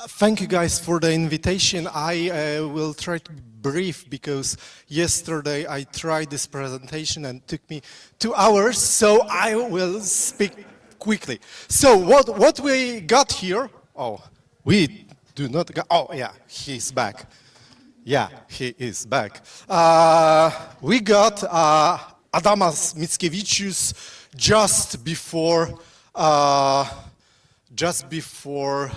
Thank you guys for the invitation. I will try to be brief because yesterday I tried this presentation and it took me 2 hours, so I will speak quickly. So what we got here, we do not got, yeah, he's back. Yeah, he is back. We got Adomas Mickevičiaus just before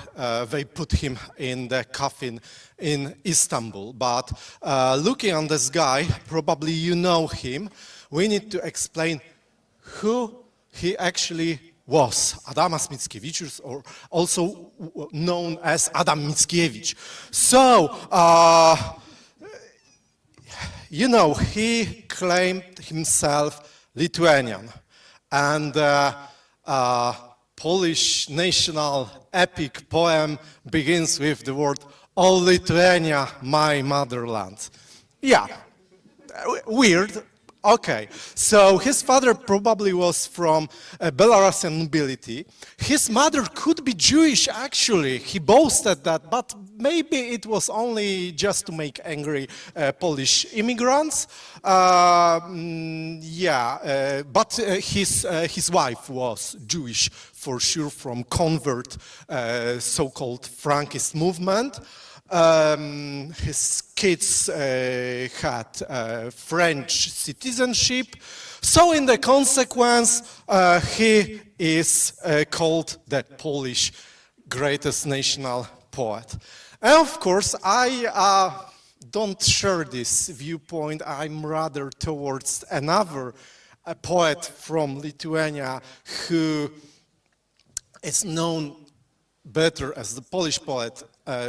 they put him in the coffin in Istanbul. But looking on this guy, probably you know him, we need to explain who he actually was. Adomas Mickevičiaus, or also known as Adam Mickiewicz. So, you know, he claimed himself Lithuanian, and Polish national epic poem begins with the word, "O Lithuania, my motherland." Yeah, weird. Okay, so his father probably was from Belarusian nobility. His mother could be Jewish, actually. He boasted that, but maybe it was only just to make angry Polish immigrants. But his wife was Jewish, for sure, from convert, so-called Frankist movement. His kids had French citizenship, so in the consequence, he is called the Polish greatest national poet. And of course, I don't share this viewpoint. I'm rather towards another poet from Lithuania who is known better as the Polish poet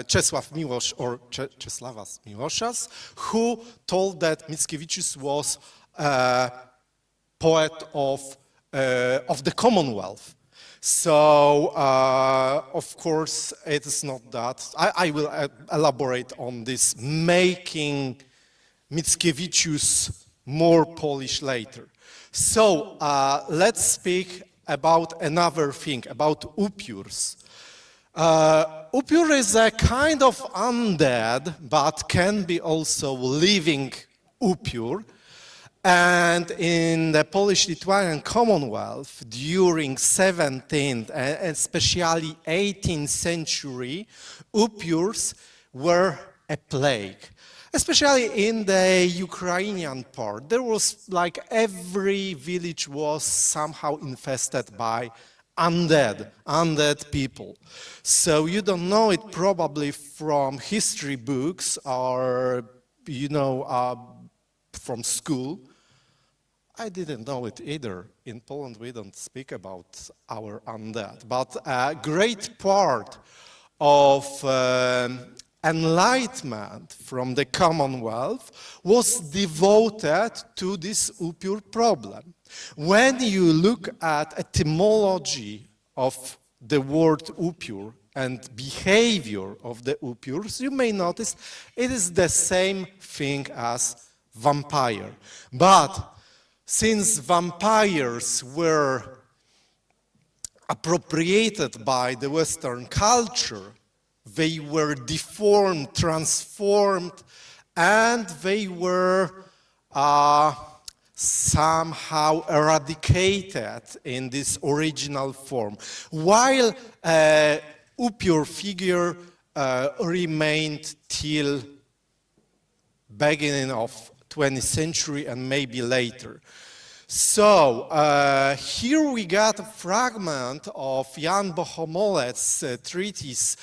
Czesław Miłosz, or Czesławas Miłoszas, who told that Mickevičius was a poet of the Commonwealth. So, of course, it is not that. I will elaborate on this, making Mickevičius more Polish later. So, let's speak about another thing, about upiors. Upior is a kind of undead, but can be also living upior. And in the Polish-Lithuanian Commonwealth, during 17th and especially 18th century, upiors were a plague. Especially in the Ukrainian part, there was like every village was somehow infested by undead people. So you don't know it probably from history books or, you know, from school. I didn't know it either. In Poland we don't speak about our undead, but a great part of enlightenment from the Commonwealth was devoted to this upior problem. When you look at etymology of the word upior and behavior of the upiors, you may notice it is the same thing as vampire. But since vampires were appropriated by the Western culture, they were deformed, transformed, and they were somehow eradicated in this original form, while upior figure remained till beginning of 20th century and maybe later. So here we got a fragment of Jan Bohomolec's treatise,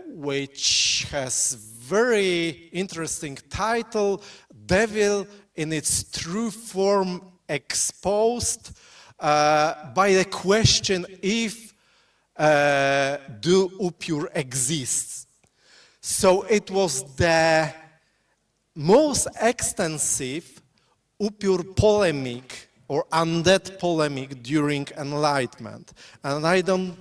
which has very interesting title, Devil in its true form exposed, by the question if do upior exists. So it was the most extensive upior polemic or undead polemic during Enlightenment. And I don't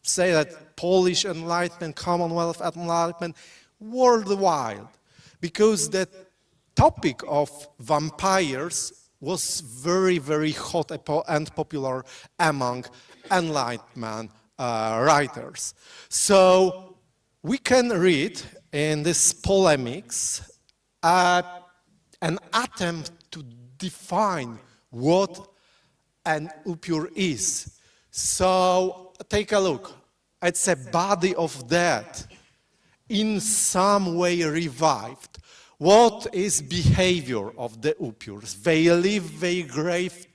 say that Polish Enlightenment, Commonwealth Enlightenment, worldwide, because the topic of vampires was very, very hot and popular among Enlightenment writers. So we can read in this polemics an attempt to define what an upior is. So take a look. It's a body of death, in some way revived. What is behavior of the upiors? They leave their graves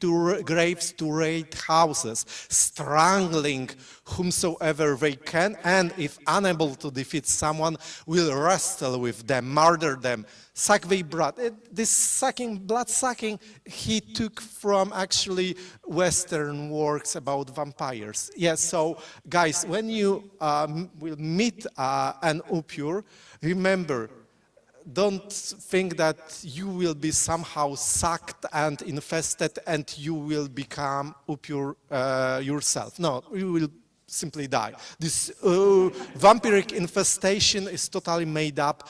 to raid houses, strangling whomsoever they can, and if unable to defeat someone, will wrestle with them, murder them, suck their blood. This blood sucking, he took from actually Western works about vampires. Yes, so guys, when you will meet an upior, remember, don't think that you will be somehow sucked and infested and you will become upior yourself. No, you will simply die. This vampiric infestation is totally made up.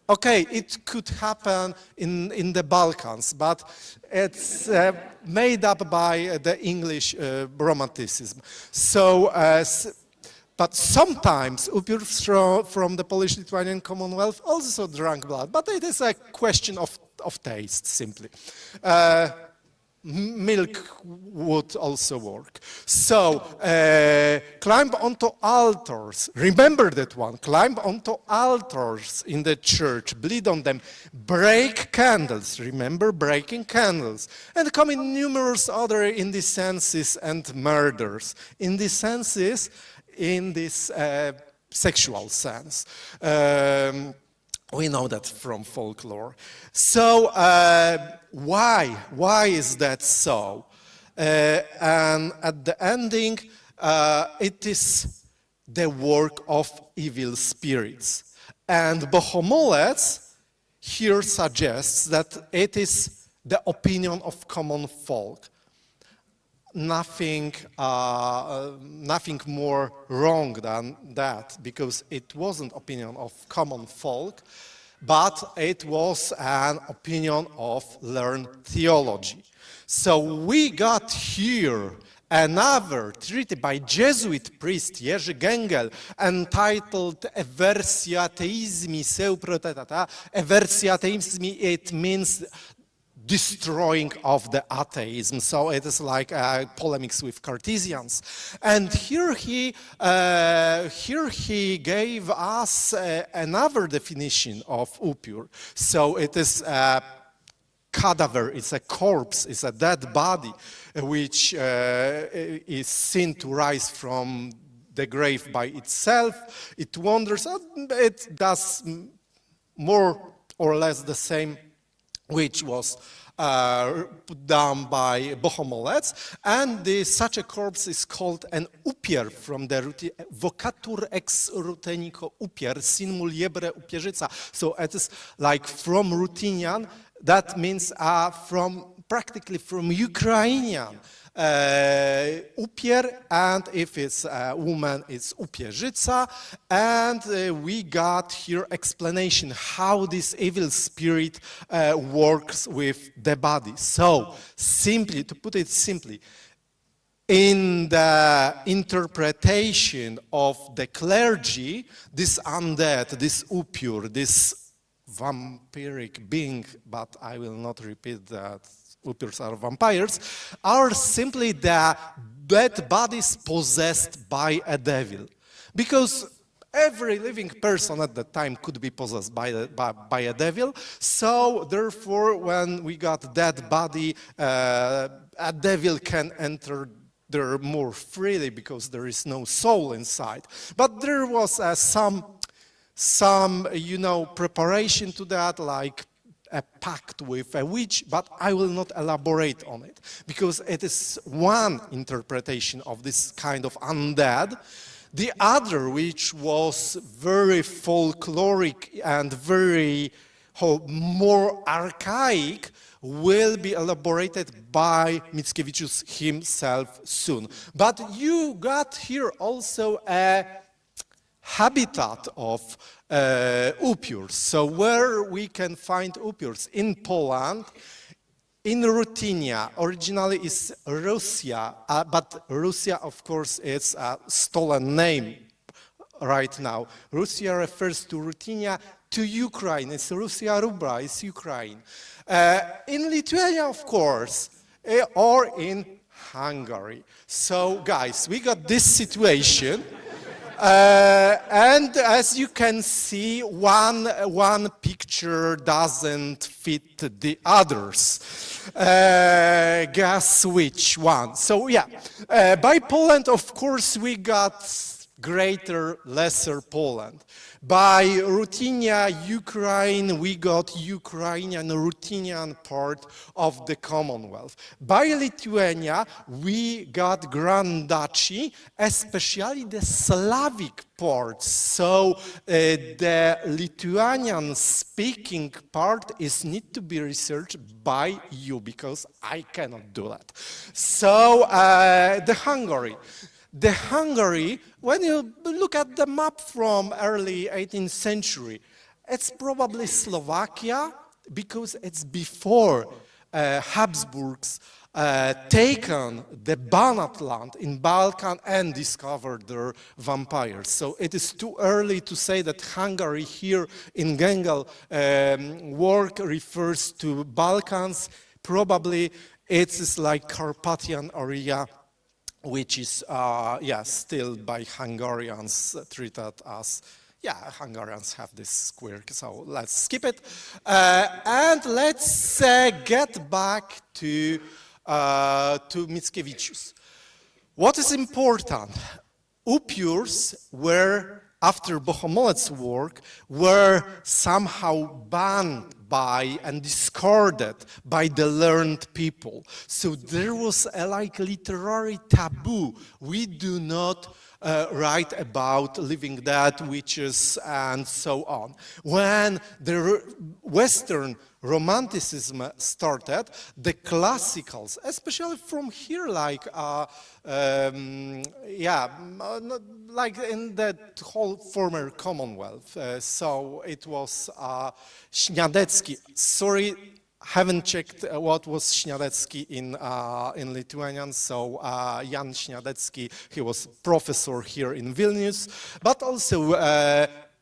Okay, it could happen in the Balkans, but it's made up by the English Romanticism. So, but sometimes upiors from the Polish-Lithuanian Commonwealth also drank blood, but it is a question of taste, simply. Milk would also work. So, climb onto altars. Remember that one. Climb onto altars in the church. Bleed on them. Break candles. Remember breaking candles. And commit numerous other indecencies and murders. Indecencies in this sexual sense. We know that from folklore. So why is that so? And at the ending, it is the work of evil spirits. And Bohomolec here suggests that it is the opinion of common folk. Nothing more wrong than that, because it wasn't opinion of common folk, but it was an opinion of learned theology. So we got here another treatise by Jesuit priest Jerzy Gengel entitled Eversia Theismi seu protestata. Eversia Theismi, it means destroying of the atheism. So it is like polemics with Cartesians. And here he gave us another definition of upior. So it is a cadaver, it's a corpse, it's a dead body, which is seen to rise from the grave by itself. It wanders, it does more or less the same which was put down by Bohomolec, and such a corpse is called an upier from the vocatur ex rutenico upier, sin muliebre upierzyca. So it is like from Ruthenian, that means practically from Ukrainian. Upier, and if it's a woman, it's upierzyca, and we got here explanation how this evil spirit works with the body. So, simply, to put it simply, in the interpretation of the clergy, this undead, this upior, this vampiric being, but I will not repeat that, upiors are vampires, are simply the dead bodies possessed by a devil. Because every living person at that time could be possessed by a devil, so therefore when we got dead body, a devil can enter there more freely because there is no soul inside. But there was some preparation to that, like a pact with a witch, but I will not elaborate on it, because it is one interpretation of this kind of undead. The other, which was very folkloric and very more archaic, will be elaborated by Mickevičius himself soon. But you got here also a habitat of upiors. So where we can find upiors? In Poland, in Rutynia, originally is Russia, but Russia, of course, is a stolen name right now. Russia refers to Rutynia, to Ukraine. It's Russia Rubra, it's Ukraine. In Lithuania, of course, or in Hungary. So, guys, we got this situation. And as you can see, one picture doesn't fit the others. Guess which one? So yeah, by Poland, of course, we got greater, lesser Poland. By Rutynia, Ukraine, we got Ukrainian, Rutynian part of the Commonwealth. By Lithuania, we got Grand Duchy, especially the Slavic part. So the Lithuanian-speaking part is need to be researched by you, because I cannot do that. So the Hungary. The Hungary, when you look at the map from early 18th century, it's probably Slovakia, because it's before Habsburgs taken the Banat land in Balkan and discovered their vampires. So it is too early to say that Hungary here in Gengel work refers to Balkans. Probably it is like Carpathian area, which is, still by Hungarians treated as, Hungarians have this quirk, so let's skip it. And let's get back to Mickevičius. What is important? Upiors were, after Bohomolet's work, were somehow banned by and discarded by the learned people. So there was a literary taboo. We do not write about living dead, witches, and so on. When the Western Romanticism started, the classicals, especially from here, like in that whole former Commonwealth. So it was Śniadecki. Sorry, haven't checked what was Śniadecki in Lithuanian. So Jan Śniadecki, he was professor here in Vilnius, but also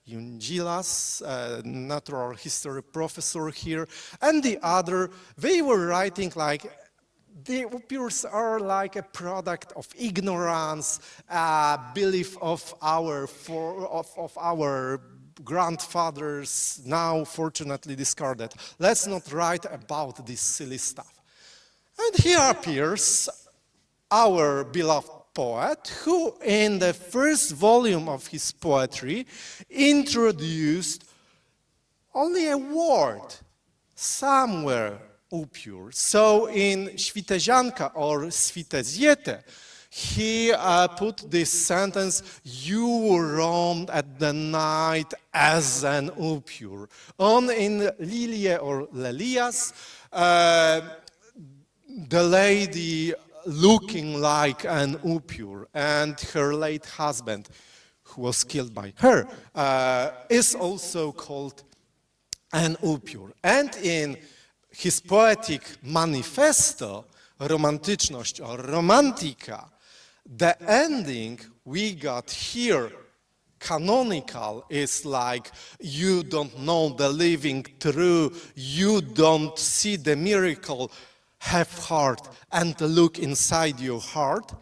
Jungilas, natural history professor here, and the other, they were writing like the upiors are like a product of ignorance, belief of our grandfathers, now fortunately discarded. Let's not write about this silly stuff. And here appears our beloved poet, who in the first volume of his poetry introduced only a word, somewhere upiór. So in Świtezianka or Świteziete, he put this sentence, you roamed at the night as an upiór. On in Lilie or Lelias, the lady looking like an upiór, and her late husband, who was killed by her, is also called an upiór. And in his poetic manifesto, Romantyczność or Romantika, the ending we got here, canonical, is like, you don't know the living true, you don't see the miracle, have heart and look inside your heart.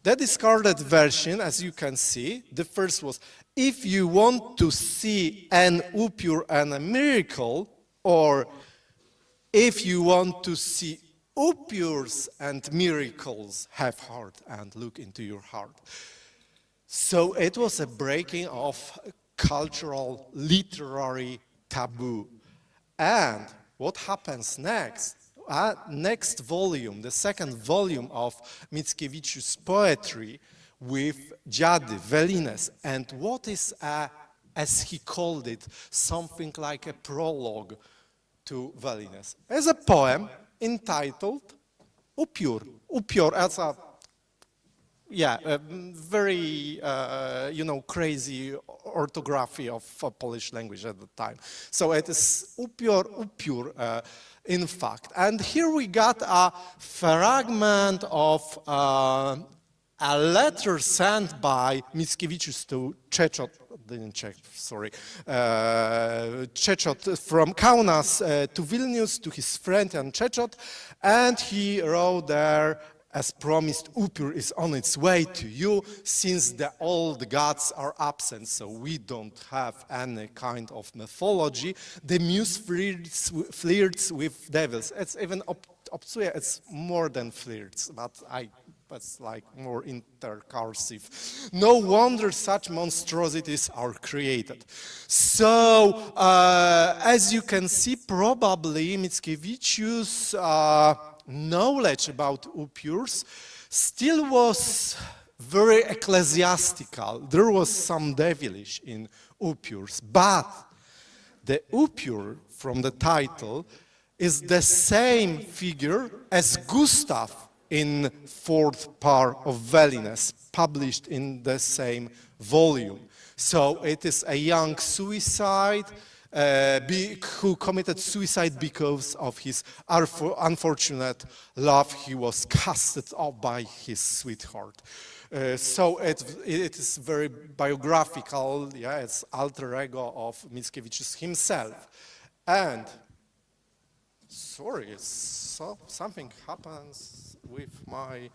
The discarded version, as you can see, the first was, if you want to see an upiór and a miracle, or if you want to see upiors and miracles, have heart and look into your heart. So it was a breaking of cultural, literary taboo. And what happens next? Next volume, the second volume of Mickevičius' poetry with Dziady, Velines, and what is, as he called it, something like a prologue to Velines, as a poem entitled Upiór. Upiór as a, very, crazy orthography of Polish language at the time. So it is upiór, in fact. And here we got a fragment of a letter sent by Mickevičius to Czechot, Czechot from Kaunas to Vilnius to his friend and Czechot, and he wrote there, as promised, upiór is on its way to you, since the old gods are absent, so we don't have any kind of mythology. The muse flirts with devils. It's even obscure, it's more than flirts, but it's like more intercursive. No wonder such monstrosities are created. So, as you can see, probably Mickevičius' knowledge about upiors still was very ecclesiastical. There was some devilish in upiors, but the upior from the title is the same figure as Gustav in fourth part of Velinus, published in the same volume. So it is a young suicide who committed suicide because of his unfortunate love. He was casted off by his sweetheart. So it is very biographical, it's alter ego of Mickevičius himself. And, sorry, something happens with my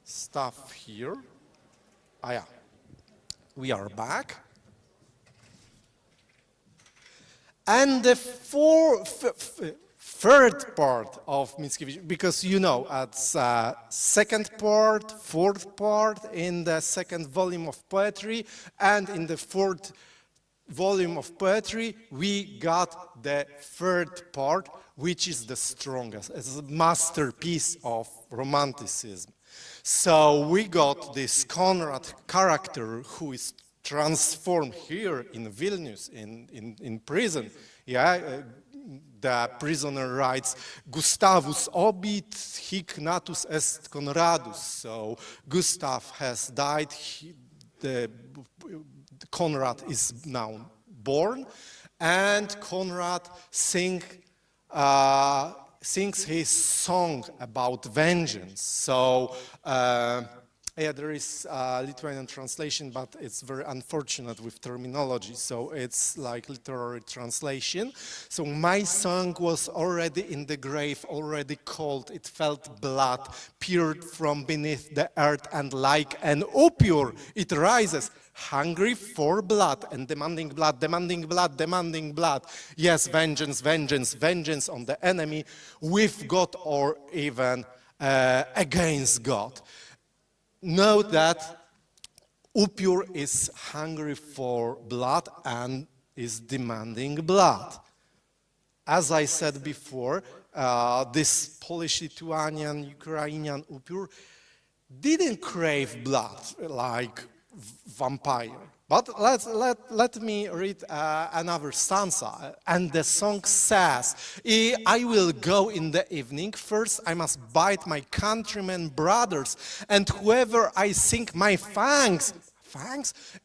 stuff here. We are back. And the third part of Mickevičius, because it's second part, fourth part in the second volume of poetry, and in the fourth volume of poetry, we got the third part, which is the strongest. It's a masterpiece of Romanticism. So we got this Konrad character who is transformed here in Vilnius, in prison. The prisoner writes, Gustavus obit, hic natus est Conradus. So Gustav has died, Konrad is now born, and Konrad sings his song about vengeance. So there is a Lithuanian translation, but it's very unfortunate with terminology, so it's like literary translation. So my song was already in the grave, already cold, it felt blood, peered from beneath the earth, and like an upior, it rises, hungry for blood, and demanding blood, demanding blood, demanding blood. Yes, vengeance, vengeance, vengeance on the enemy, with God or even against God. Note that upior is hungry for blood and is demanding blood. As I said before, this Polish, Lithuanian, Ukrainian upior didn't crave blood like vampire. But let me read another stanza. And the song says, I will go in the evening. First I must bite my countrymen brothers, and whoever I sink my fangs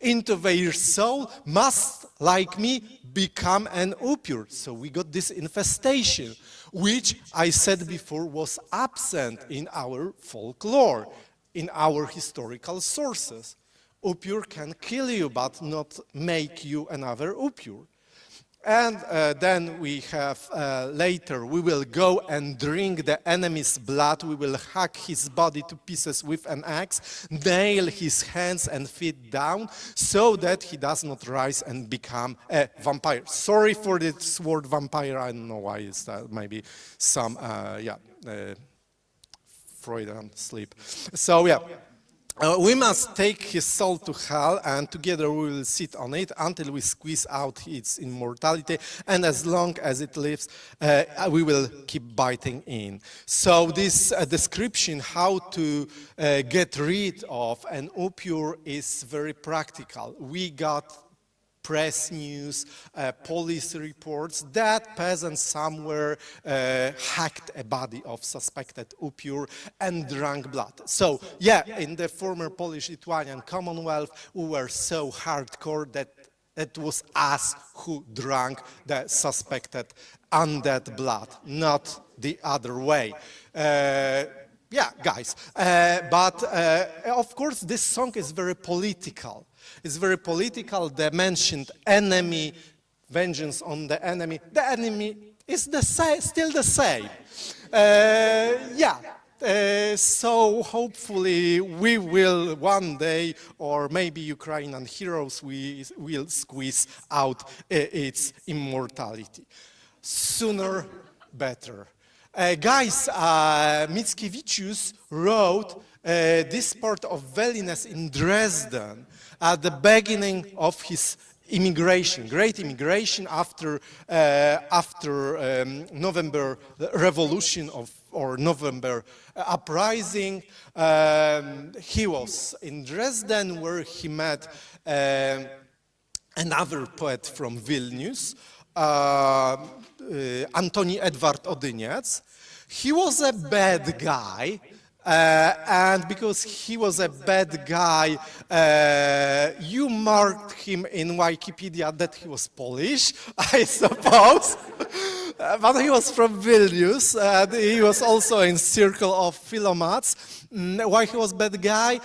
into their soul must, like me, become an upior. So we got this infestation, which I said before was absent in our folklore, in our historical sources. Upior can kill you, but not make you another upior. And then we have later, we will go and drink the enemy's blood, we will hack his body to pieces with an axe, nail his hands and feet down, so that he does not rise and become a vampire. Sorry for this word vampire, I don't know why it's that, maybe some, Freudian sleep. So we must take his soul to hell, and together we will sit on it until we squeeze out its immortality, and as long as it lives, we will keep biting in. So this description how to get rid of an upior is very practical. We got press news, police reports that peasants somewhere hacked a body of suspected upior and drank blood. So yeah, in the former Polish-Lithuanian Commonwealth, we were so hardcore that it was us who drank the suspected undead blood, not the other way. Yeah, guys. But of course, this song is very political. It's very political. The mentioned enemy, vengeance on the enemy. The enemy is still the same. Yeah. So hopefully we will one day, or maybe Ukrainian heroes, we will squeeze out its immortality. Sooner, better. Guys, Mickevičius wrote this part of Veliness in Dresden at the beginning of his immigration, great immigration after November Revolution or November uprising. He was in Dresden, where he met another poet from Vilnius, Antoni Edward Odyniec. He was a bad guy, and because he was a bad guy, you marked him in Wikipedia that he was Polish, I suppose. But he was from Vilnius, and he was also in circle of Philomaths. Why he was bad guy?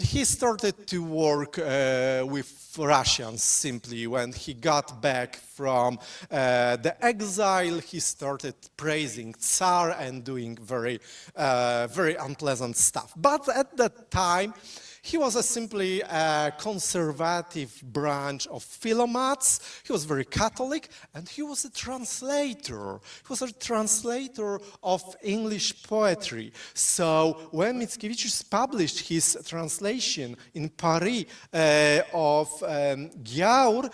He started to work with Russians simply. When he got back from the exile, he started praising Tsar and doing very unpleasant stuff. But at that time, he was simply a conservative branch of Philomaths. He was very Catholic, and he was a translator. He was a translator of English poetry. So when Mickevičius published his translation in Paris of Gyaur,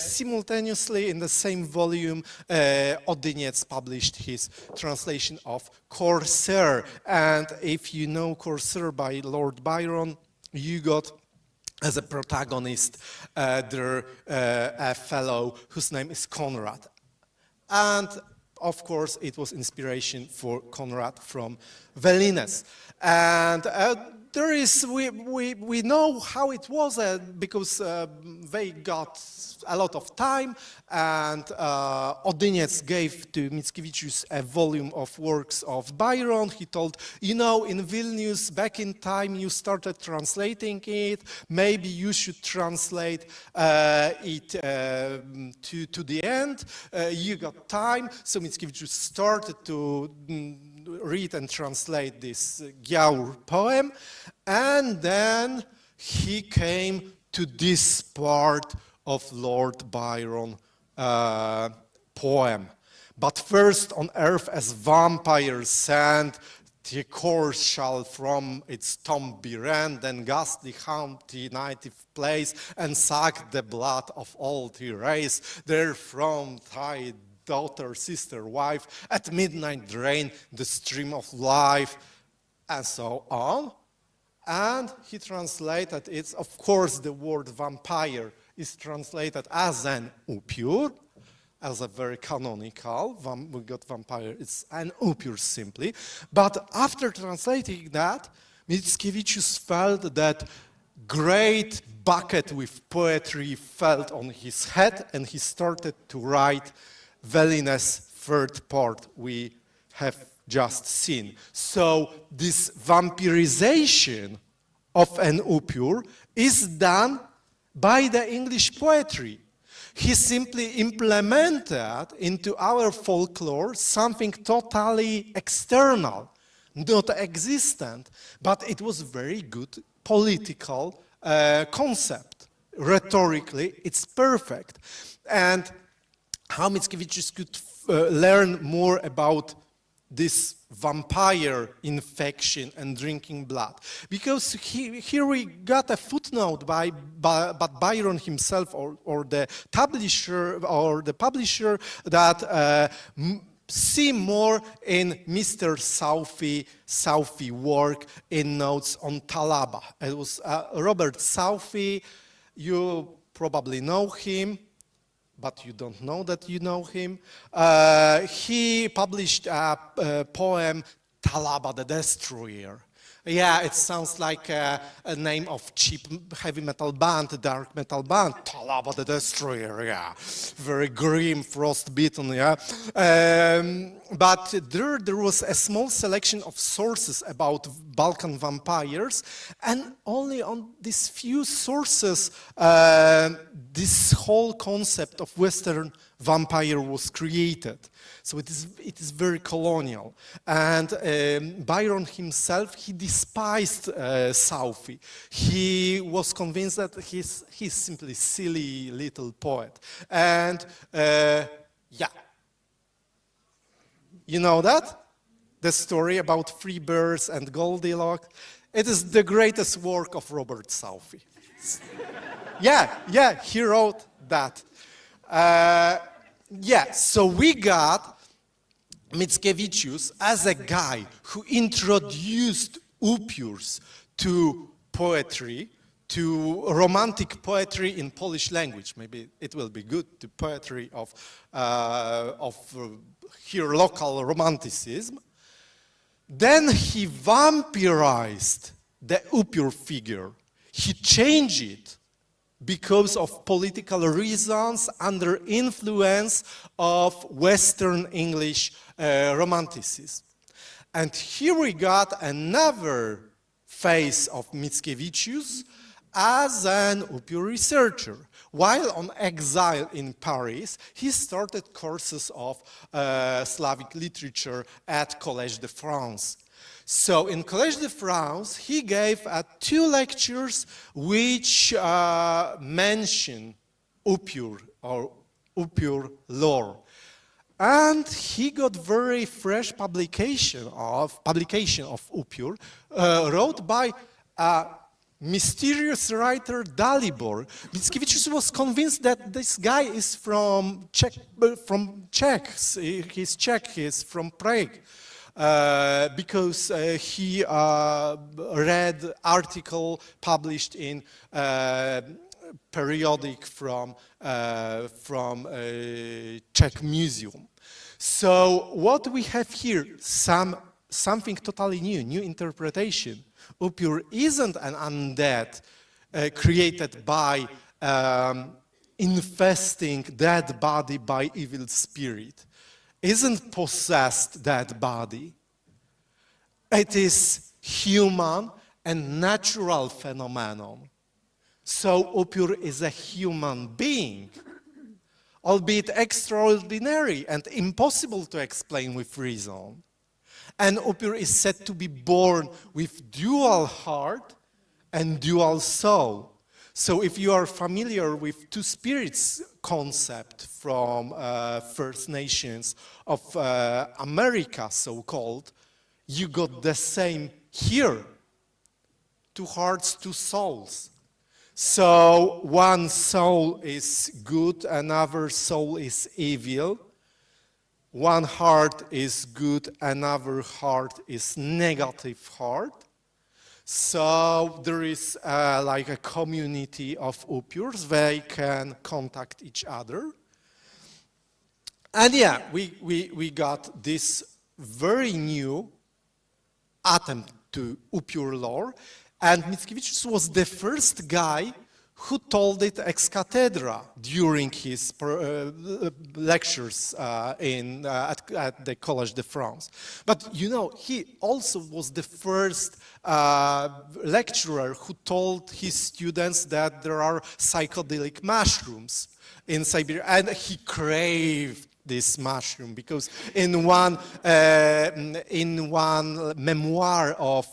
simultaneously in the same volume, Odyniec published his translation of Corsair. And if you know Corsair by Lord Byron, you got as a protagonist there a fellow whose name is Conrad. And of course it was inspiration for Conrad from Veliness. And there is, we know how it was because they got a lot of time, and Odyniec gave to Mickevičius a volume of works of Byron. He told, you know, in Vilnius, back in time, you started translating it. Maybe you should translate it to the end. You got time. So Mickevičius started to read and translate this Gyaur poem, and then he came to this part of Lord Byron poem. But first on earth as vampires send, the corse shall from its tomb be rent, then ghastly haunt the native place, and suck the blood of all the race. Therefrom thy daughter, sister, wife, at midnight drain the stream of life, and so on. And he translated it, of course, the word vampire is translated as an upior, as a very canonical, we got vampire, it's an upior simply. But after translating that, Mickevičius felt that great bucket with poetry fell on his head, and he started to write Veliness third part we have just seen. So this vampirization of an upior is done by the English poetry. He simply implemented into our folklore something totally external, not existent, but it was very good political concept. Rhetorically, it's perfect. And how Mickevičius could learn more about this vampire infection and drinking blood, because here we got a footnote but Byron himself or the publisher that see more in Mr. Southey work in notes on Talaba. It was Robert Southey. You probably know him, but you don't know that you know him. He published a poem, Talaba the Destroyer. Yeah, it sounds like a name of cheap heavy metal band, dark metal band. Talaba the Destroyer, yeah. Very grim, frostbitten, yeah. But there was a small selection of sources about Balkan vampires, and only on these few sources this whole concept of Western vampire was created. So it is very colonial. And Byron himself, he despised Southey. He was convinced that he's simply silly little poet. And yeah, you know that? The story about three birds and Goldilocks. It is the greatest work of Robert Southey. Yeah, he wrote that. Yeah, so we got Mickevičius as a guy who introduced upiors to poetry, to romantic poetry in Polish language. Maybe it will be good to poetry of here local romanticism. Then he vampirized the upior figure. He changed it because of political reasons under influence of Western English romanticism. And here we got another phase of Mickevičius as an upior researcher. While on exile in Paris, he started courses of Slavic literature at Collège de France. So in Collège de France, he gave 2 lectures which mention upior or upior lore. And he got very fresh publication of upior, wrote by a mysterious writer Dalibor. Mickevičius was convinced that this guy is from Czechs. He's Czech, he's from Prague. Because he read article published in periodic from Czech Museum. So what we have here, something totally new interpretation. Upior isn't an undead created by infesting dead body by evil spirit. Isn't possessed dead body. It is human and natural phenomenon. So upior is a human being, albeit extraordinary and impossible to explain with reason. And upior is said to be born with dual heart and dual soul. So if you are familiar with two spirits concept from First Nations of America, so-called, you got the same here. 2 hearts, 2 souls. So one soul is good, another soul is evil. One heart is good, another heart is negative heart. So there is like a community of upiors. They can contact each other. And yeah, we got this very new attempt to upior lore. And Mickevičius was the first guy who told it ex cathedra during his lectures at the Collège de France. But you know, he also was the first lecturer who told his students that there are psychedelic mushrooms in Siberia, and he craved this mushroom because in one memoir of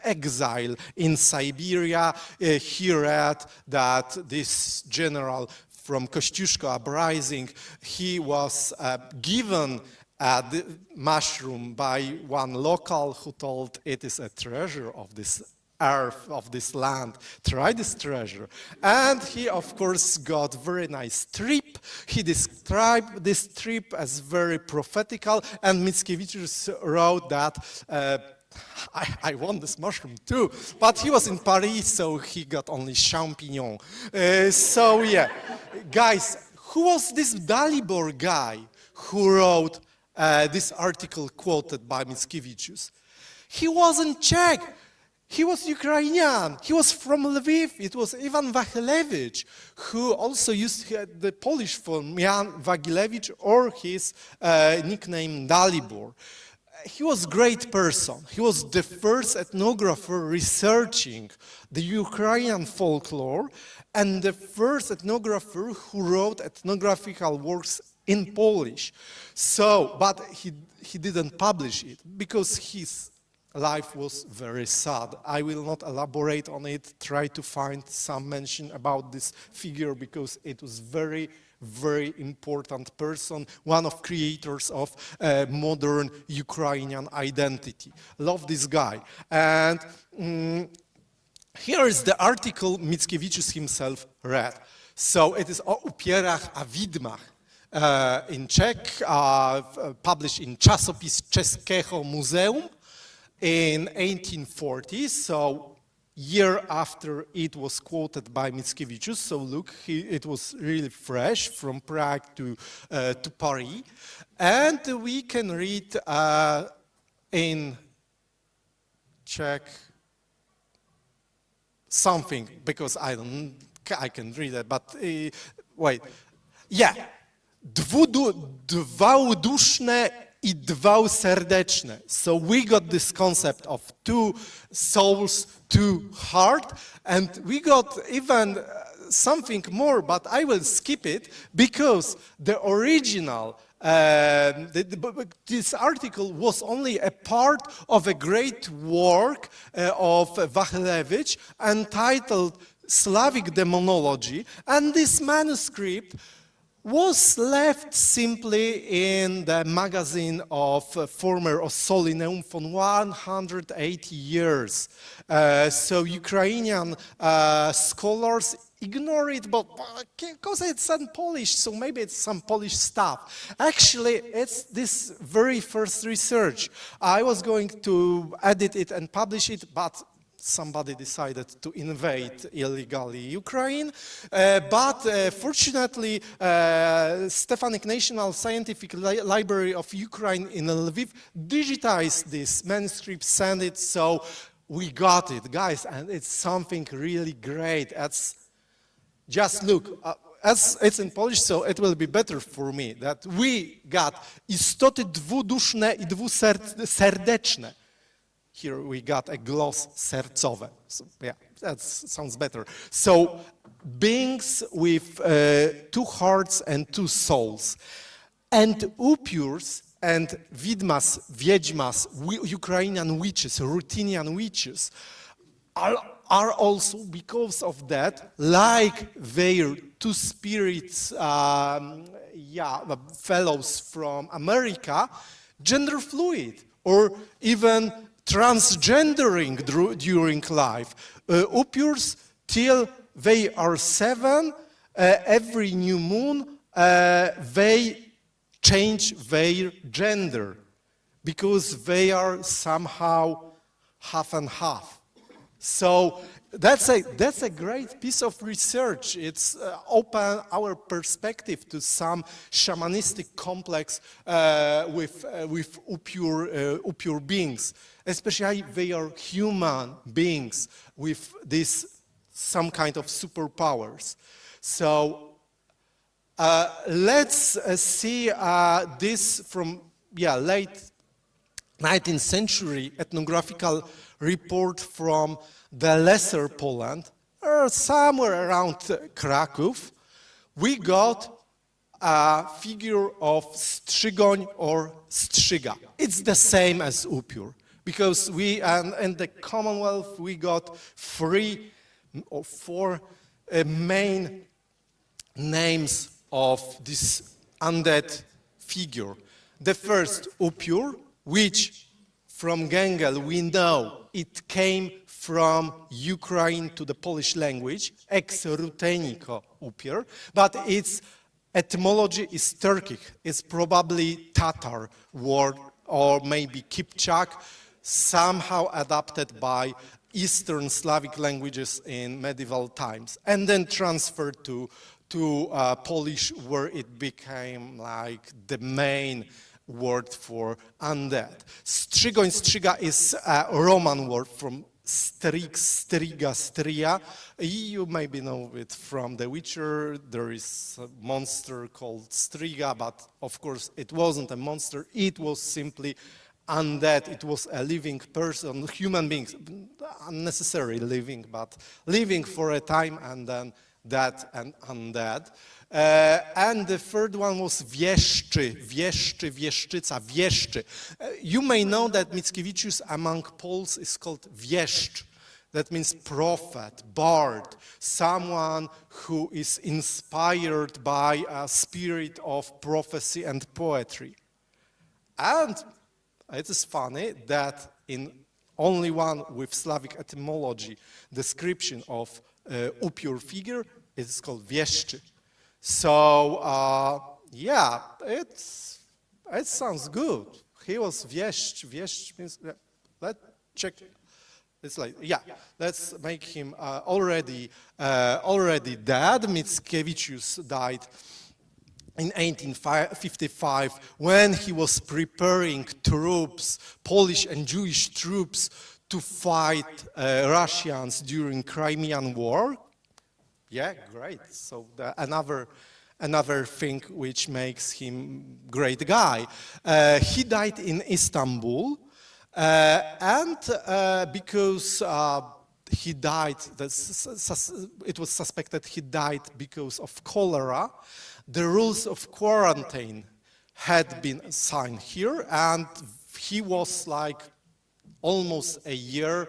exile in Siberia, he read that this general from Kościuszko uprising, he was given the mushroom by one local who told it is a treasure of this earth, of this land, try this treasure. And he, of course, got very nice trip. He described this trip as very prophetical, and Mickevičius wrote that I want this mushroom too, but he was in Paris, so he got only champignon. So yeah, guys, who was this Dalibor guy who wrote this article quoted by Mickevičius? He wasn't Czech. He was Ukrainian. He was from Lviv. It was Ivan Wachilewicz, who also used the Polish form Jan Wagilewicz or his nickname Dalibor. He was a great person. He was the first ethnographer researching the Ukrainian folklore and the first ethnographer who wrote ethnographical works in Polish. So, but he didn't publish it because his life was very sad. I will not elaborate on it, try to find some mention about this figure because it was very important person, one of creators of modern Ukrainian identity. Love this guy. And here is the article Mickevičius himself read. So it is o upierach a widmach in Czech, published in Czasopis Czeskiego Muzeum in 1840, so year after it was quoted by Mickevičius. So look, it was really fresh from Prague to Paris. And we can read in Czech something, because I can read it, but wait. Yeah. Dwauduszne I dwauserdeczne. So we got this concept of two souls, two heart, and we got even something more, but I will skip it because the original, this article was only a part of a great work of Wachilewicz entitled Slavic Demonology, and this manuscript was left simply in the magazine of former Ossolineum for 180 years. So Ukrainian scholars ignore it, but because it's in Polish, so maybe it's some Polish stuff. Actually, it's this very first research. I was going to edit it and publish it, but somebody decided to invade illegally Ukraine, but fortunately Stefanik National Scientific Library of Ukraine in Lviv digitized this manuscript, sent it, so we got it, guys, and it's something really great. Just look, as it's in Polish, so it will be better for me, that we got istoty dwuduszne I dwuserdeczne. Here we got a gloss sercowe. So, yeah, that sounds better. So, beings with two hearts and two souls. And upiors and widmas, wiedźmas, Ukrainian witches, Ruthenian witches, are also, because of that, like their two spirits, fellows from America, gender fluid, or even transgendering during life. Upiors, till they are 7, every new moon, they change their gender because they are somehow half and half. So that's a great piece of research. It's open our perspective to some shamanistic complex with upior beings. Especially they are human beings with some kind of superpowers. So let's see this from late 19th century ethnographical report from the Lesser Poland, or somewhere around Kraków. We got a figure of strzygoń or strzyga. It's the same as upior, because we, in the Commonwealth, we got 3 or 4 main names of this undead figure. The first, upior, which from Gengel we know it came from Ukraine to the Polish language, ex ruteniko upior, but its etymology is Turkic. It's probably Tatar word or maybe Kipchak. somehow adapted by Eastern Slavic languages in medieval times, and then transferred to Polish, where it became like the main word for undead. Strzygoń, stryga is a Roman word from strix, striga, stria. You maybe know it from The Witcher. There is a monster called Striga, but of course it wasn't a monster. It was simply undead. It was a living person, human beings, unnecessarily living, but living for a time and then dead and undead. And the third one was wieszczy, wieszczy, wieszczyca, wieszczy. You may know that Mickevičius among Poles is called wieszcz. That means prophet, bard, someone who is inspired by a spirit of prophecy and poetry. And it is funny that in only one with Slavic etymology description of upiór figure, it is called wieszczy. So, yeah, it sounds good. He was wieszcz. Wieszcz means, let's check. It's like, yeah, let's make him already dead. Mickevičius died in 1855 when he was preparing troops, Polish and Jewish troops, to fight Russians during Crimean War. Yeah, great. So another thing which makes him great guy. He died in Istanbul, and because he died, it was suspected he died because of cholera. The rules of quarantine had been signed here, and he was like almost a year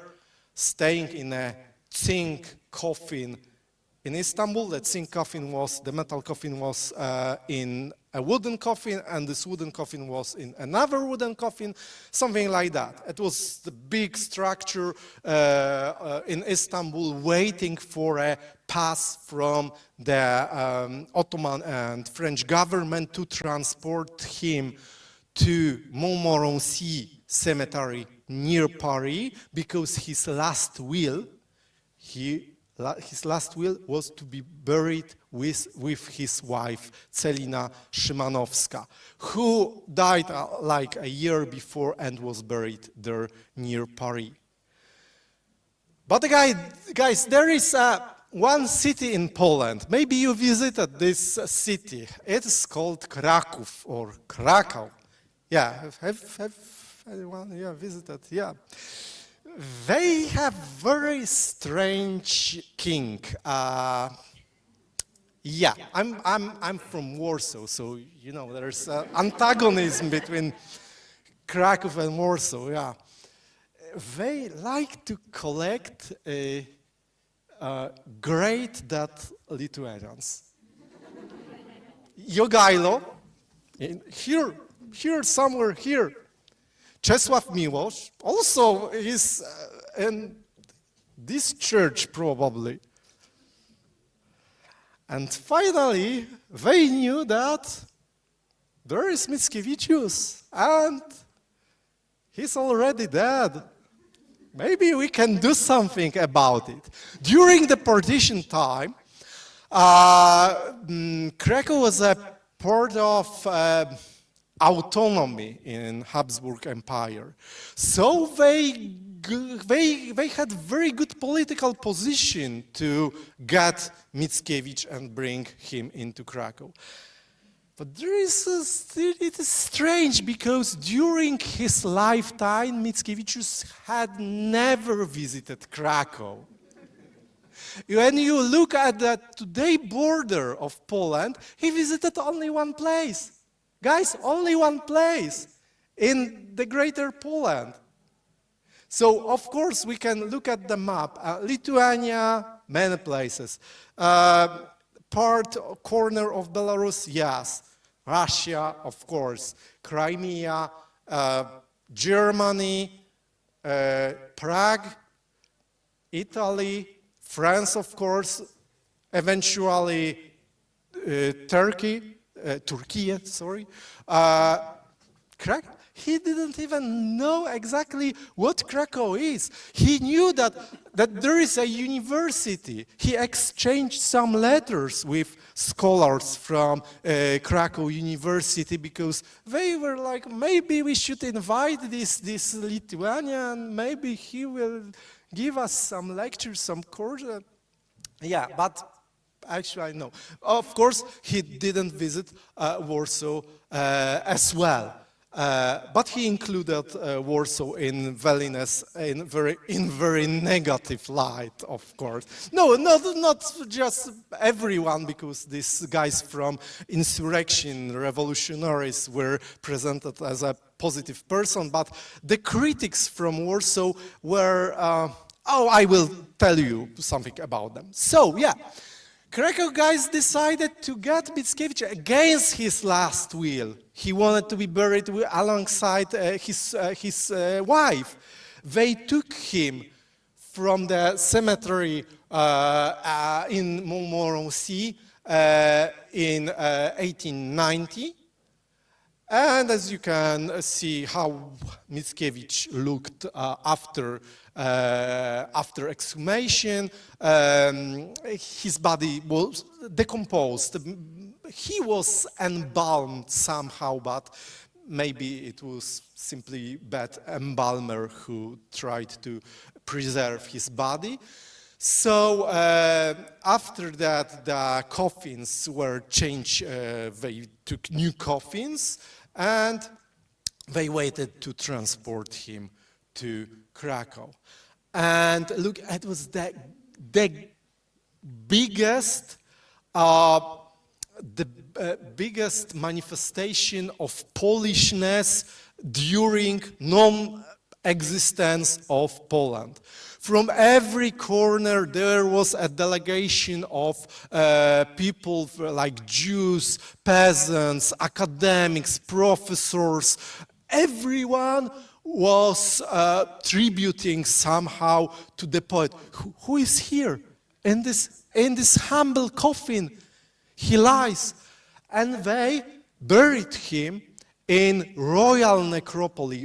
staying in a zinc coffin in Istanbul. That zinc coffin was, the metal coffin was in a wooden coffin, and this wooden coffin was in another wooden coffin, something like that. It was the big structure in Istanbul waiting for a pass from the Ottoman and French government to transport him to Montmorency cemetery near Paris, because his last will was to be buried with his wife, Celina Szymanowska, who died like a year before and was buried there near Paris. But guys, there is one city in Poland. Maybe you visited this city. It is called Kraków or Krakow. Yeah, have anyone visited? Yeah. They have very strange king. Yeah, I'm from Warsaw, so you know there's antagonism between Kraków and Warsaw. Yeah, they like to collect great dead Lithuanians. Jogailo, here somewhere here. Czesław Miłosz also is in this church probably. And finally, they knew that there is Mickevičius and he's already dead. Maybe we can do something about it. During the partition time, Kraków was a part of autonomy in Habsburg Empire. So they had very good political position to get Mickiewicz and bring him into Kraków. But it is strange, because during his lifetime, Mickevičius had never visited Kraków. When you look at the today border of Poland, he visited only one place. Guys, only one place in the greater Poland. So, of course, we can look at the map. Lithuania, many places. Corner of Belarus, yes. Russia, of course. Crimea, Germany, Prague, Italy, France, of course. Eventually, Turkey, sorry. He didn't didn't even know exactly what Krakow is. He knew that there is a university. He exchanged some letters with scholars from Krakow University because they were like, maybe we should invite this Lithuanian, maybe he will give us some lectures, some courses. Yeah, but actually, no. Of course, he didn't visit Warsaw as well. But he included Warsaw in very negative light, of course. No, not just everyone, because these guys from insurrection, revolutionaries were presented as a positive person, but the critics from Warsaw were, I will tell you something about them. So, yeah. Krakow guys decided to get Mickiewicz against his last will. He wanted to be buried alongside his wife. They took him from the cemetery in Montmorency in 1890. And as you can see how Mickiewicz looked after exhumation, his body was decomposed. He was embalmed somehow, but maybe it was simply bad embalmer who tried to preserve his body. So after that, the coffins were changed. They took new coffins, and they waited to transport him to Krakow. And look, it was the biggest manifestation of Polishness during non-existence of Poland. From every corner there was a delegation of people like Jews, peasants, academics, professors. Everyone was tributing somehow to the poet. Who is here in this humble coffin? He lies. And they buried him in royal necropoli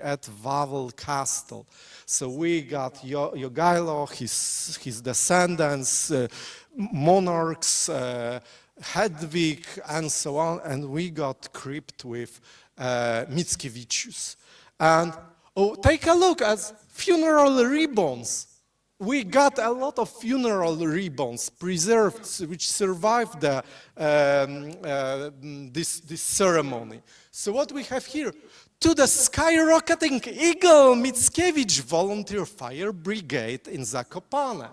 at Wawel Castle. So we got Jogailo, his descendants, monarchs, Hedwig, and so on, and we got crypt with Mickevičiaus. And take a look at funeral ribbons. We got a lot of funeral ribbons preserved, which survived this ceremony. So what we have here? To the skyrocketing eagle Mickiewicz Volunteer Fire Brigade in Zakopane.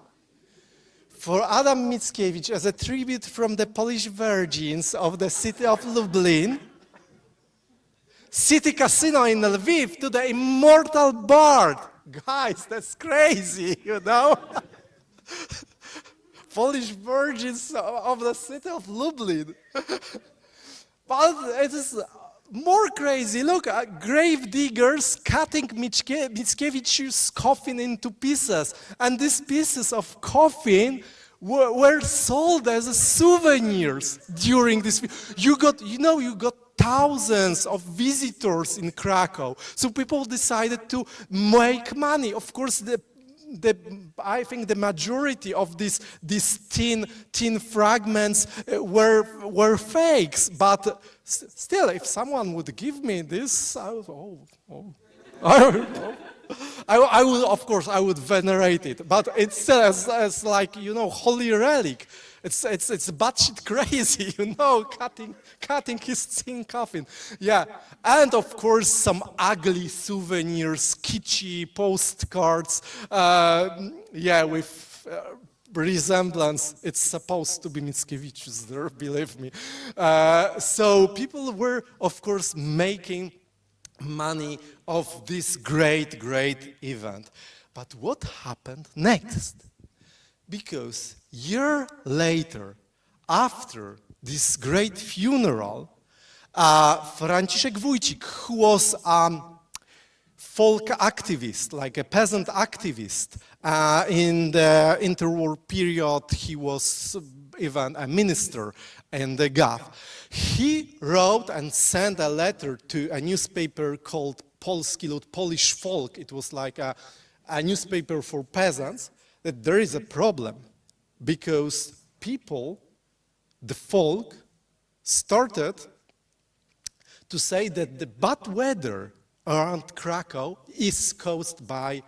For Adam Mickiewicz, as a tribute from the Polish virgins of the city of Lublin, City Casino in Lviv, to the immortal bard. Guys, that's crazy, you know? Polish virgins of the city of Lublin. But it is more crazy. Look, grave diggers cutting Mickevičiaus' coffin into pieces. And these pieces of coffin were sold as souvenirs during this. You got thousands of visitors in Krakow. So people decided to make money. Of course, I think the majority of these tin fragments were fakes. But still, if someone would give me this, I would, of course, I would venerate it. But it's still as like, holy relic. It's batshit crazy, cutting his tin coffin. Yeah, and of course some ugly souvenirs, kitschy postcards. With resemblance. It's supposed to be Mickevičiaus there, believe me. So people were, of course, making money of this great event. But what happened next? Because a year later, after this great funeral, Franciszek Wójcik, who was folk activist, like a peasant activist, in the interwar period, he was even a minister in the gov. He wrote and sent a letter to a newspaper called Polski Lud, Polish Folk. It was like a newspaper for peasants, that there is a problem because people, the folk, started to say that the bad weather around Krakow is caused by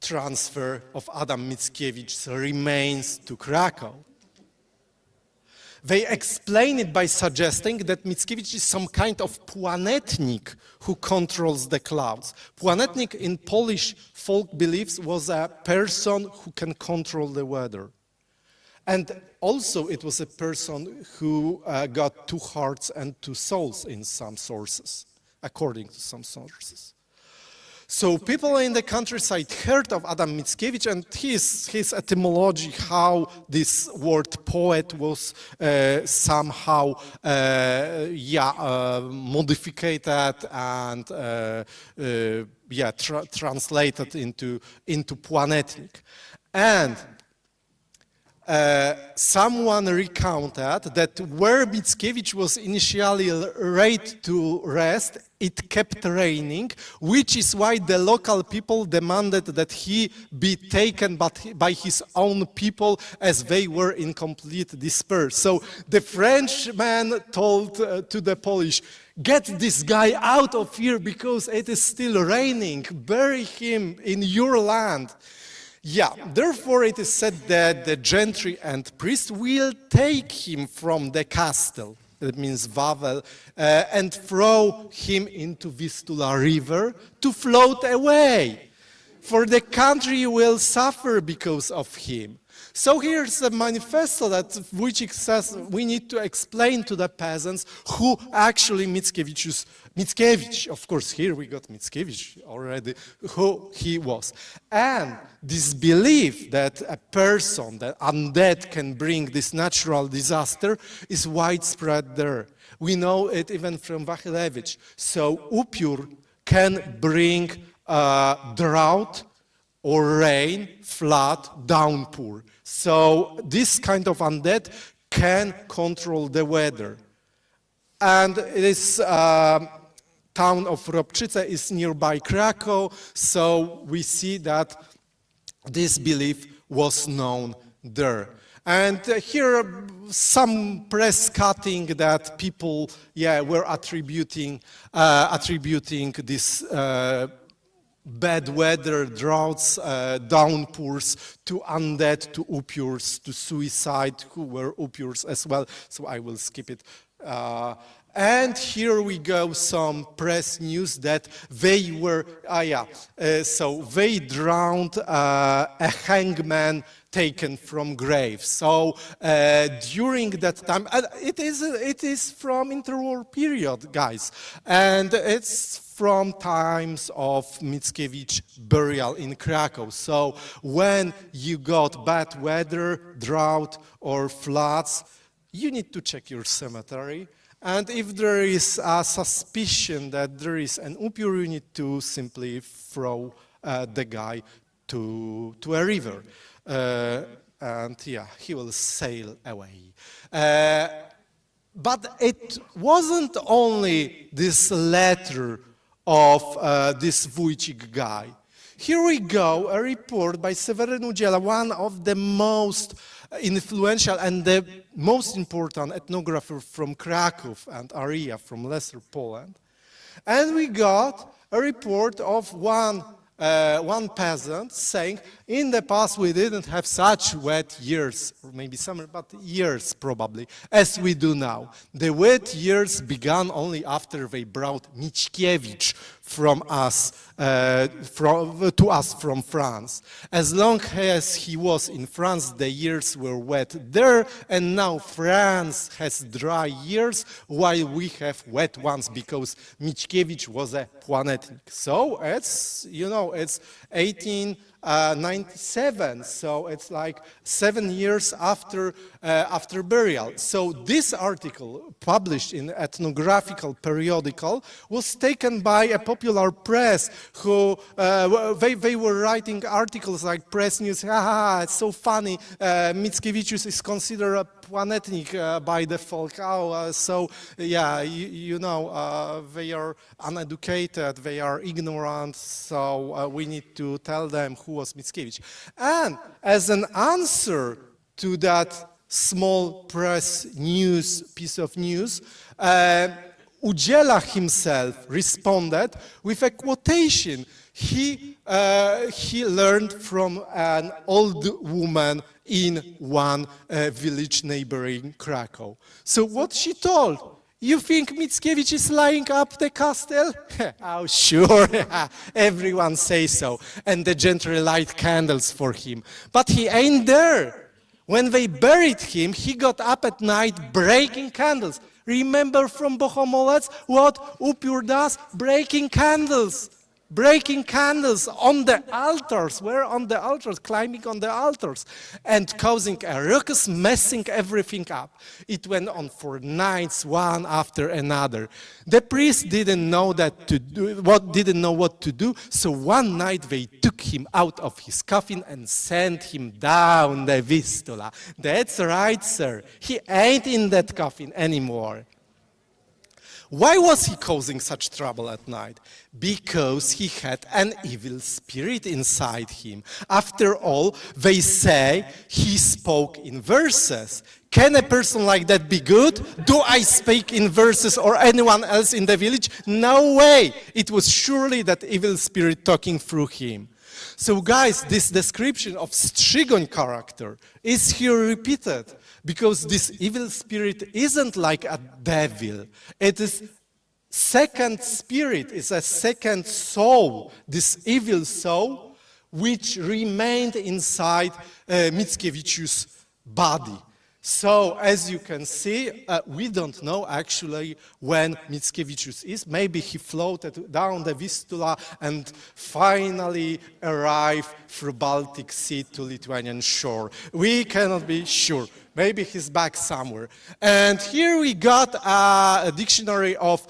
transfer of Adam Mickevičius's remains to Krakow. They explain it by suggesting that Mickiewicz is some kind of planetnik who controls the clouds. Planetnik in Polish folk beliefs was a person who can control the weather. And also it was a person who got two hearts and two souls in some sources, according to some sources. So people in the countryside heard of Adam Mickiewicz and his etymology, how this word poet was somehow modified and translated into planetnik. And someone recounted that where Mickiewicz was initially laid to rest, it kept raining, which is why the local people demanded that he be taken by his own people as they were in complete despair. So the Frenchman told to the Polish, "Get this guy out of here because it is still raining, bury him in your land." Yeah, therefore it is said that the gentry and priests will take him from the castle, that means Wawel, and throw him into Vistula river to float away. For the country will suffer because of him. So here's a manifesto that Wójcik says we need to explain to the peasants who actually Mickiewicz, of course, here we got Mickiewicz already, who he was. And this belief that a person, that undead can bring this natural disaster is widespread there. We know it even from Wachilewicz. So upiór can bring drought or rain, flood, downpour. So this kind of undead can control the weather. And this town of Ropczyce is nearby Krakow, so we see that this belief was known there. And here some press cutting that people were attributing this bad weather, droughts, downpours to undead, to upiors, to suicide, who were upiors as well, so I will skip it. And here we go, some press news that they were, so they drowned a hangman taken from grave. So during that time, it is from interwar period, guys, and it's from times of Mickiewicz burial in Krakow. So when you got bad weather, drought or floods, you need to check your cemetery. And if there is a suspicion that there is an upior, you need to simply throw the guy to a river. And he will sail away. But it wasn't only this letter of this Wójcik guy. Here we go, a report by Seweryn Udziela, one of the most influential and the most important ethnographer from Kraków and area from Lesser Poland. And we got a report of one peasant saying, in the past we didn't have such wet years, or maybe summer, but years probably, as we do now. The wet years began only after they brought Mickiewicz from us, to us from France. As long as he was in France, the years were wet there, and now France has dry years, while we have wet ones, because Mickiewicz was a planetnik. So it's, it's 18 97, so it's like 7 years after burial. So this article, published in ethnographical periodical, was taken by a popular press who, they were writing articles like press news, it's so funny, Mickevičius is considered a planetnik by the folk. So yeah, you know, they are uneducated, they are ignorant, so we need to tell them who was Mickevičius. And as an answer to that small press news, piece of news, Udziela himself responded with a quotation he learned from an old woman in one village neighboring Krakow. So what she told? You think Mickevičius is lying up the castle? Oh, sure, everyone says so. And the gentry light candles for him. But he ain't there. When they buried him, he got up at night breaking candles. Remember from Bohomolec what upiór does? Breaking candles. Breaking candles on the altars, we're on the altars, climbing on the altars, and causing a ruckus, messing everything up. It went on for nights, one after another. The priest didn't know what to do, so one night they took him out of his coffin and sent him down the Vistula. That's right, sir. He ain't in that coffin anymore. Why was he causing such trouble at night? Because he had an evil spirit inside him. After all, they say he spoke in verses. Can a person like that be good? Do I speak in verses or anyone else in the village? No way! It was surely that evil spirit talking through him. So guys, this description of Strzygoń character is here repeated. Because this evil spirit isn't like a devil. It is second spirit, it's a second soul, this evil soul, which remained inside Mickevičius' body. So, as you can see, we don't know actually when Mickevičius is. Maybe he floated down the Vistula and finally arrived through Baltic Sea to Lithuanian shore. We cannot be sure. Maybe he's back somewhere. And here we got a dictionary of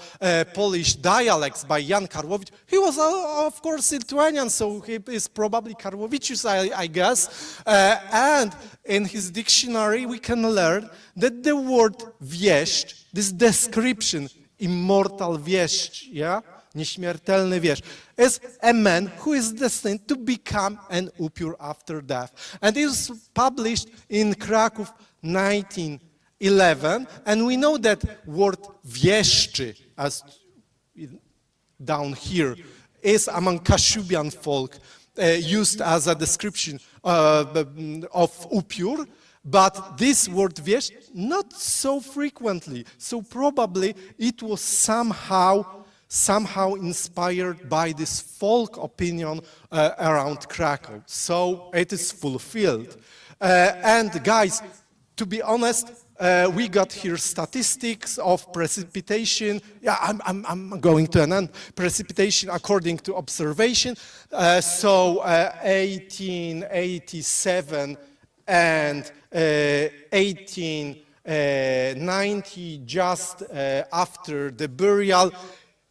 Polish dialects by Jan Karłowicz. He was, of course, Lithuanian, so he is probably Karłowiczus, I guess. And in his dictionary, we can learn that the word wieszcz, this description, immortal wieszcz, yeah? Nieśmiertelny wieszcz, is a man who is destined to become an upiór after death. And it was published in Kraków 1911, and we know that word wieszczy, as down here, is among Kashubian folk used as a description of upiór, but this word wieszcz not so frequently. So probably it was somehow inspired by this folk opinion around Krakow. So it is fulfilled. And guys, to be honest, we got here statistics of precipitation. Yeah, I'm going to an end. Precipitation according to observation. So 1887 and 1890, just after the burial,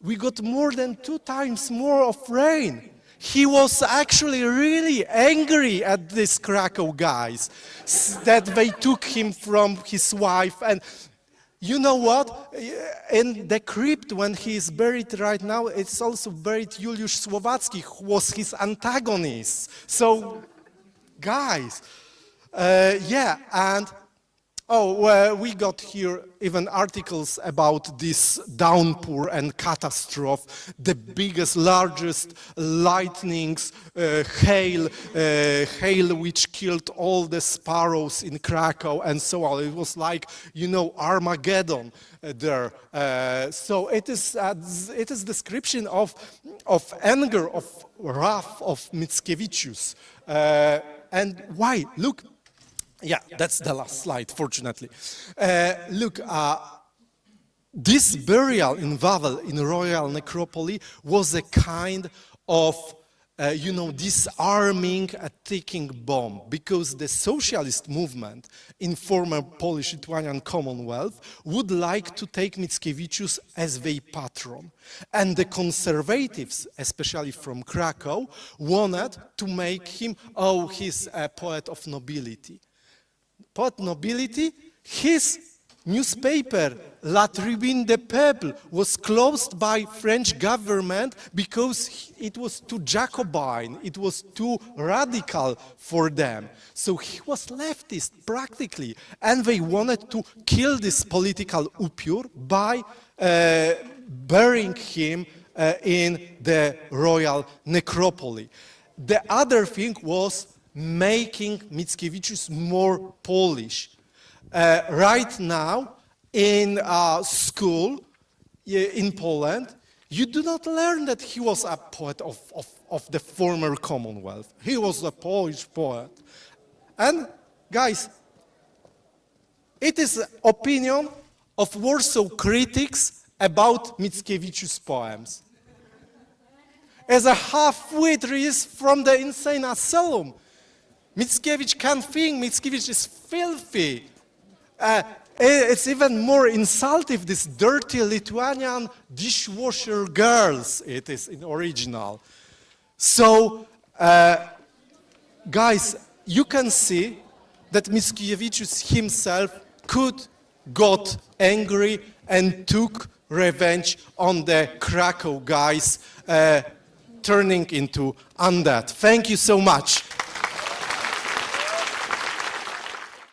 we got more than 2 times more of rain. He was actually really angry at these Krakow guys that they took him from his wife. And you know what? In the crypt when he is buried right now, it's also buried Juliusz Słowacki, who was his antagonist. So, guys, yeah, and we got here even articles about this downpour and catastrophe, the biggest, largest lightnings, hail which killed all the sparrows in Krakow and so on. It was like, you know, Armageddon there. So it is description of anger, of wrath of Mickevičius. And why? Look. Yeah, that's the last slide, fortunately. Look, this burial in Wawel, in royal necropoli, was a kind of disarming a ticking bomb, because the socialist movement in former Polish-Lithuanian Commonwealth would like to take Mickevičius as their patron. And the conservatives, especially from Krakow, wanted to make him, he's a poet of nobility. Poet nobility, his newspaper, La Tribune des Peuples, was closed by French government because it was too Jacobine, it was too radical for them. So he was leftist, practically, and they wanted to kill this political upior by burying him in the royal necropoli. The other thing was making Mickevičius more Polish. Right now, in school in Poland, you do not learn that he was a poet of the former Commonwealth. He was a Polish poet. And guys, it is the opinion of Warsaw critics about Mickevičius' poems. As a half-wit from the insane asylum, Mickiewicz can't think, Mickiewicz is filthy. It's even more insulting, this dirty Lithuanian dishwasher girls, it is in original. So, guys, you can see that Mickevičius himself got angry and took revenge on the Krakow guys, turning into undead. Thank you so much.